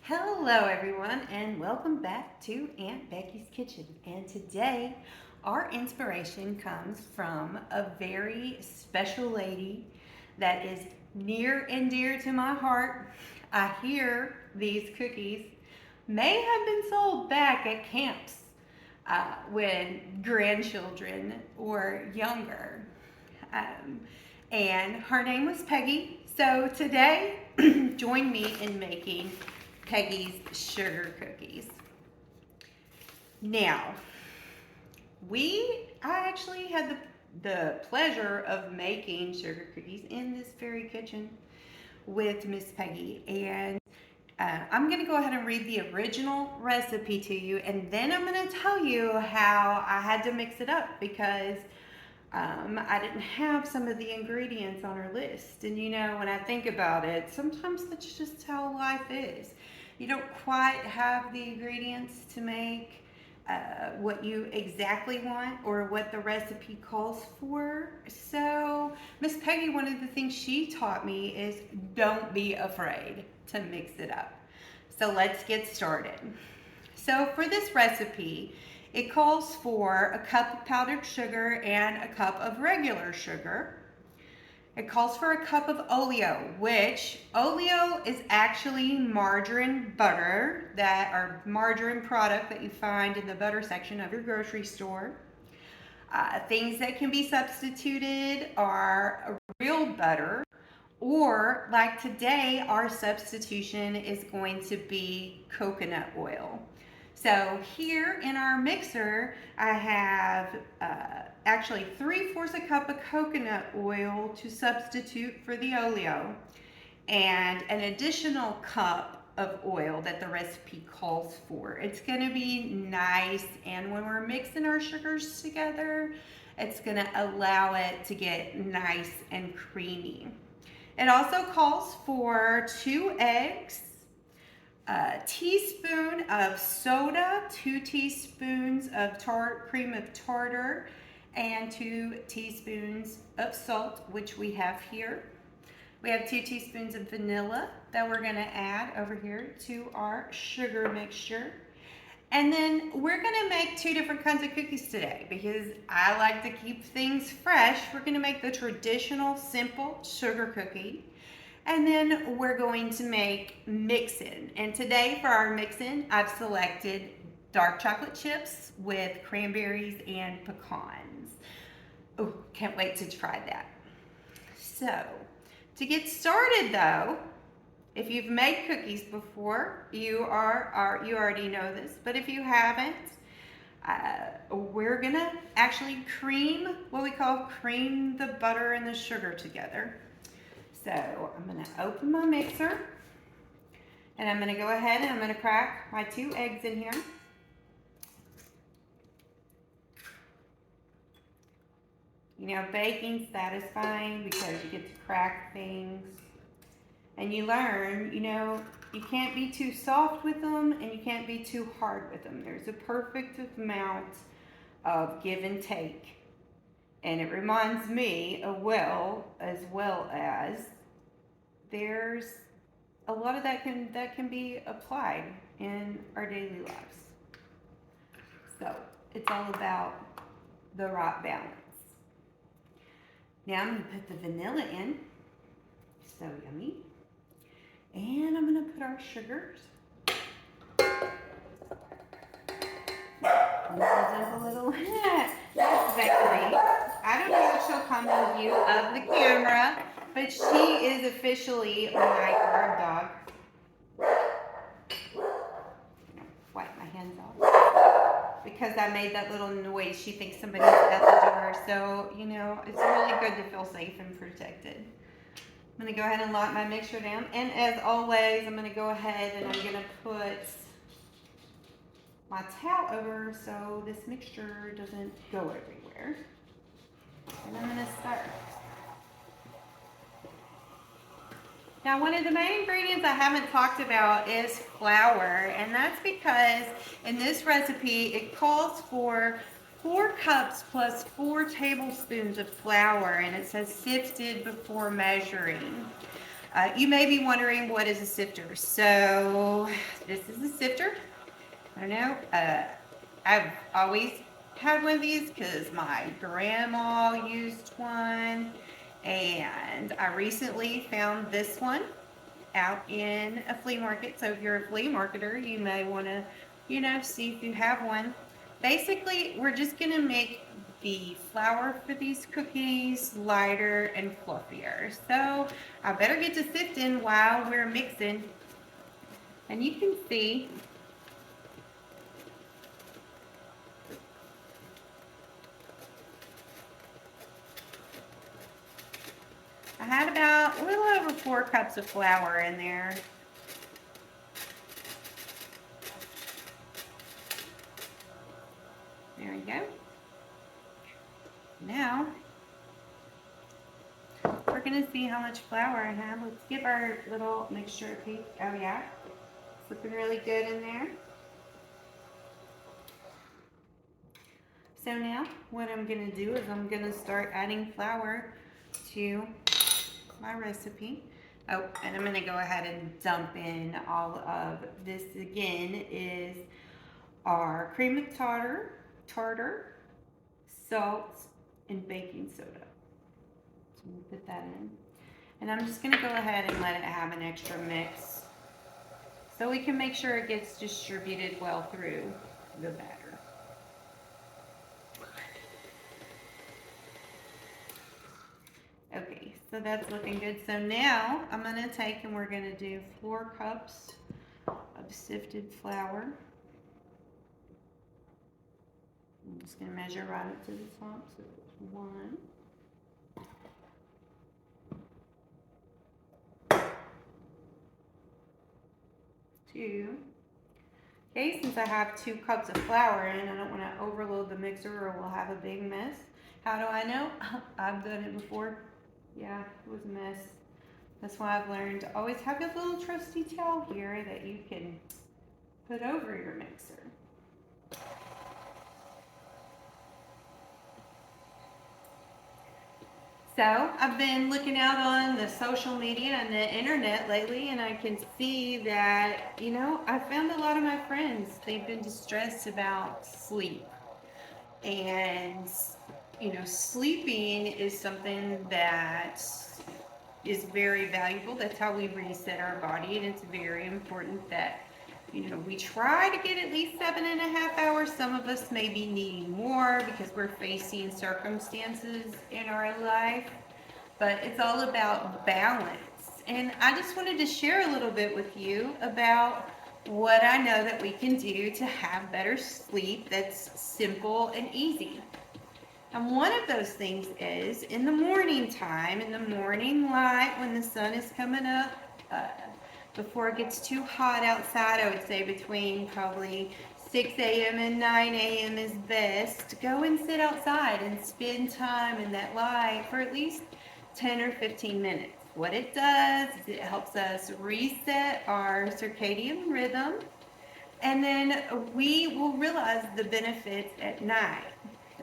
Hello, everyone, and welcome back to Aunt Becky's Kitchen. And today, our inspiration comes from a very special lady that is near and dear to my heart. I hear these cookies may have been sold back at camps when grandchildren were younger. Um, and her name was Peggy. So today, join me in making Peggy's sugar cookies. Now, I actually had the pleasure of making sugar cookies in this very kitchen with Miss Peggy. And I'm going to go ahead and read the original recipe to you, and then I'm going to tell you how I had to mix it up because I didn't have some of the ingredients on her list. And when I think about it, sometimes that's just how life is. You don't quite have the ingredients to make what you exactly want or what the recipe calls for. So, Miss Peggy, one of the things she taught me is don't be afraid to mix it up. So, let's get started. So, for this recipe, it calls for a cup of powdered sugar and a cup of regular sugar. It calls for a cup of oleo, which oleo is actually margarine butter, or margarine product that you find in the butter section of your grocery store. Things that can be substituted are real butter, or like today, our substitution is going to be coconut oil. So here in our mixer, I have actually 3/4 a cup of coconut oil to substitute for the oleo, and an additional cup of oil that the recipe calls for. It's going to be nice, and when we're mixing our sugars together, it's going to allow it to get nice and creamy. It also calls for 2 eggs, a teaspoon of soda, 2 teaspoons of cream of tartar, and 2 teaspoons of salt, which we have here. We have 2 teaspoons of vanilla that we're going to add over here to our sugar mixture. And then we're going to make 2 different kinds of cookies today because I like to keep things fresh. We're going to make the traditional simple sugar cookie. And then we're going to make mix-in. And today for our mix-in, I've selected dark chocolate chips with cranberries and pecans. Oh, can't wait to try that. So, to get started though, if you've made cookies before, you already know this. But if you haven't, we're gonna actually cream the butter and the sugar together. So I'm going to open my mixer, and I'm going to go ahead and I'm going to crack my 2 eggs in here. Baking's satisfying because you get to crack things, and you learn, you can't be too soft with them and you can't be too hard with them. There's a perfect amount of give and take. And it reminds me as well as there's a lot of that can be applied in our daily lives. So it's all about the right balance. Now I'm going to put the vanilla in. So yummy. And I'm going to put our sugars. A little. That's Becky. I don't know if she'll come in view of the camera, but she is officially my guard dog. Wipe my hands off because I made that little noise. She thinks somebody's at the door, so it's really good to feel safe and protected. I'm going to go ahead and lock my mixture down, and as always, I'm going to go ahead and I'm going to put my towel over so this mixture doesn't go everywhere. And I'm going to start. Now, one of the main ingredients I haven't talked about is flour, and that's because in this recipe it calls for 4 cups plus 4 tablespoons of flour, and it says sifted before measuring. You may be wondering, what is a sifter? So this is a sifter. I don't know. I've always had one of these because my grandma used one, and I recently found this one out in a flea market. So if you're a flea marketer, you may want to, see if you have one. Basically, we're just going to make the flour for these cookies lighter and fluffier. So I better get to sifting while we're mixing. And you can see I had about a little over 4 cups of flour in there. There we go. Now, we're going to see how much flour I have. Let's give our little mixture a peek. Oh yeah, it's looking really good in there. So now, what I'm going to do is I'm going to start adding flour to my recipe. Oh, and I'm going to go ahead and dump in all of this. Again is our cream of tartar, salt, and baking soda. So we'll put that in. And I'm just going to go ahead and let it have an extra mix so we can make sure it gets distributed well through the batter. Okay, so that's looking good. So now I'm going to take and we're going to do 4 cups of sifted flour. I'm just going to measure right up to the top. So 1, 2. Okay, since I have 2 cups of flour in, I don't want to overload the mixer or we'll have a big mess. How do I know? I've done it before. Yeah, it was a mess. That's why I've learned to always have a little trusty towel here that you can put over your mixer. So I've been looking out on the social media and the internet lately, and I can see that, I found a lot of my friends, they've been distressed about sleep. And, sleeping is something that is very valuable. That's how we reset our body, and it's very important that, we try to get at least 7.5 hours. Some of us may be needing more because we're facing circumstances in our life, but it's all about balance. And I just wanted to share a little bit with you about what I know that we can do to have better sleep that's simple and easy. And one of those things is in the morning time, in the morning light, when the sun is coming up, before it gets too hot outside, I would say between probably 6 a.m. and 9 a.m. is best. Go and sit outside and spend time in that light for at least 10 or 15 minutes. What it does is it helps us reset our circadian rhythm, and then we will realize the benefits at night.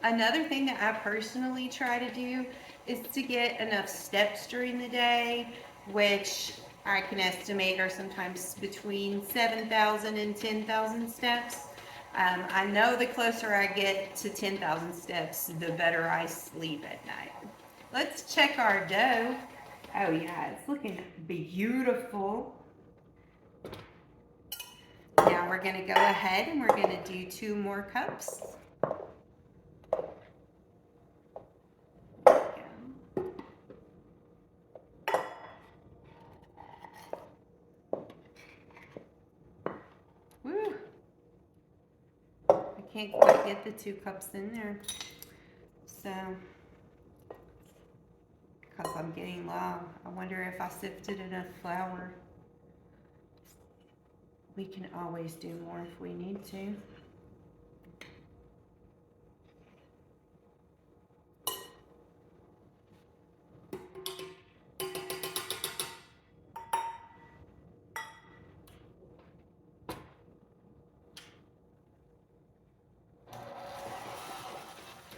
Another thing that I personally try to do is to get enough steps during the day, which I can estimate are sometimes between 7,000 and 10,000 steps. I know the closer I get to 10,000 steps, the better I sleep at night. Let's check our dough. Oh yeah, it's looking beautiful. Now we're going to go ahead and we're going to do 2 more cups. Woo! I can't quite get the 2 cups in there. So, because I'm getting low, I wonder if I sifted enough flour. We can always do more if we need to.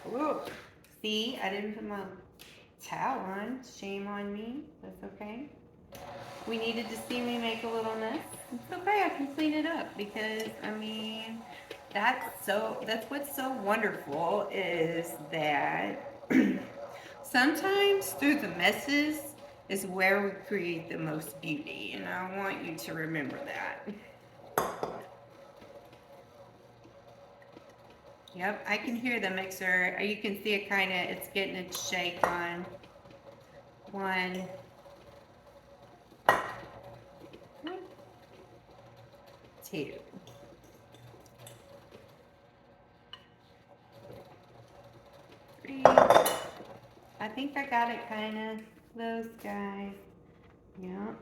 Whoa. See, I didn't put my towel on. Shame on me. That's okay. we needed to see me make a little mess. It's okay, I can clean it up because, I mean, that's what's so wonderful is that sometimes through the messes is where we create the most beauty, and I want you to remember that. Yep, I can hear the mixer. You can see it kind of, it's getting its shake on. 1, 2. Three. I think I got it kind of close, guys. Yep.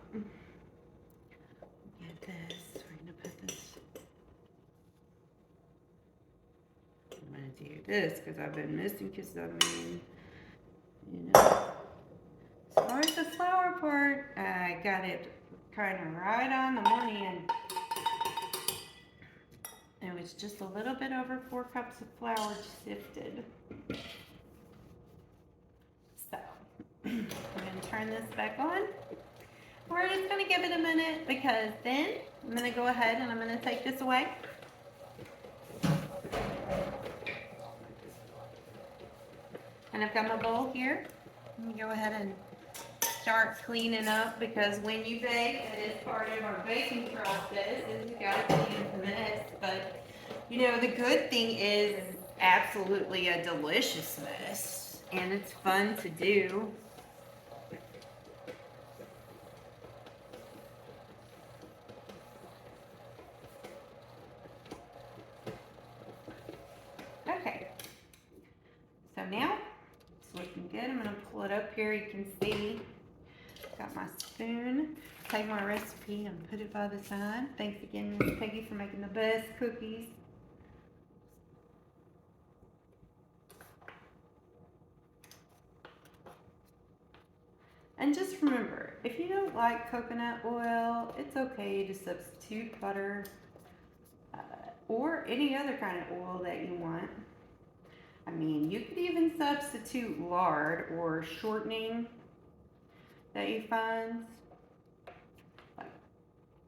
Get this. We're gonna put this. I'm gonna do this because I've been missing. Because I mean, you know, as far as the flour part, I got it kind of right on the money, and it was just a little bit over 4 cups of flour sifted. So I'm gonna turn this back on. We're just gonna give it a minute because then I'm gonna go ahead and I'm gonna take this away. And I've got my bowl here. Let me go ahead and start cleaning up because when you bake, it is part of our baking process, is you gotta clean up the mess. But you know, the good thing is absolutely a delicious mess, and it's fun to do. Okay, so now it's looking good. I'm gonna pull it up here. You can see, got my spoon. Take my recipe and put it by the side. Thanks again, Miss Peggy, for making the best cookies. And just remember, if you don't like coconut oil, it's okay to substitute butter or any other kind of oil that you want. I mean, you could even substitute lard or shortening that you find, like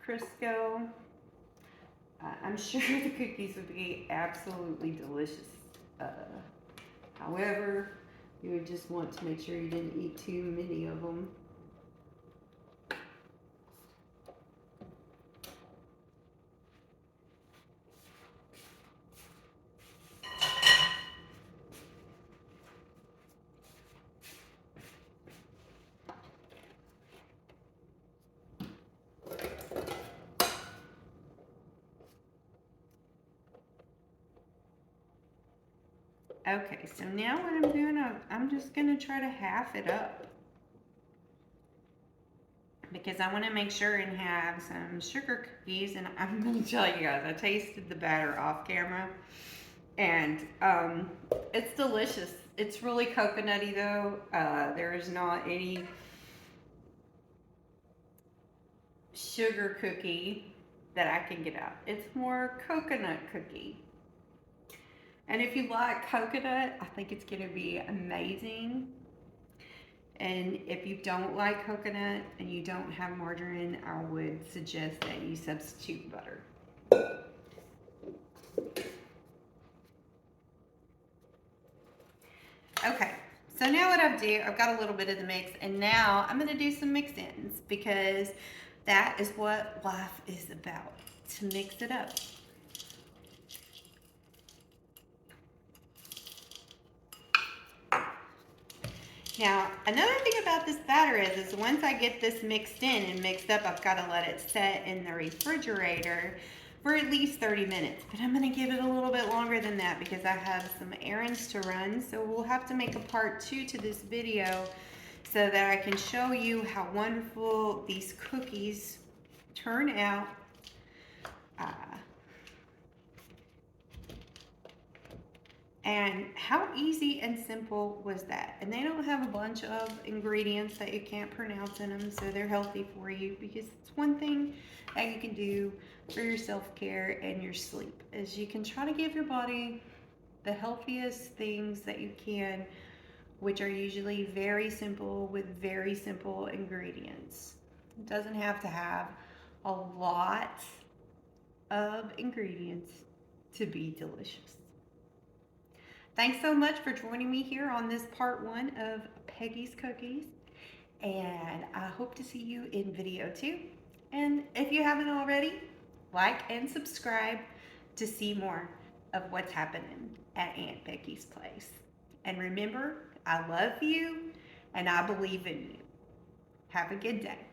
Crisco. I'm sure the cookies would be absolutely delicious. However, you would just want to make sure you didn't eat too many of them. Okay, so now what I'm doing, I'm just going to try to half it up. Because I want to make sure and have some sugar cookies. And I'm going to tell you guys, I tasted the batter off camera. And it's delicious. It's really coconutty though. There is not any sugar cookie that I can get out. It's more coconut cookie. And if you like coconut, I think it's going to be amazing. And if you don't like coconut and you don't have margarine, I would suggest that you substitute butter. Okay, so now what I've got a little bit of the mix, and now I'm going to do some mix-ins because that is what life is about, to mix it up. Now, another thing about this batter is once I get this mixed in and mixed up, I've got to let it set in the refrigerator for at least 30 minutes. But I'm going to give it a little bit longer than that because I have some errands to run. So we'll have to make a part 2 to this video so that I can show you how wonderful these cookies turn out. And how easy and simple was that? And they don't have a bunch of ingredients that you can't pronounce in them, so they're healthy for you, because it's one thing that you can do for your self-care and your sleep, is you can try to give your body the healthiest things that you can, which are usually very simple with very simple ingredients. doesn't have to have a lot of ingredients to be delicious. Thanks so much for joining me here on this part one of Peggy's Cookies. And I hope to see you in video 2. And if you haven't already, like and subscribe to see more of what's happening at Aunt Becky's place. And remember, I love you and I believe in you. Have a good day.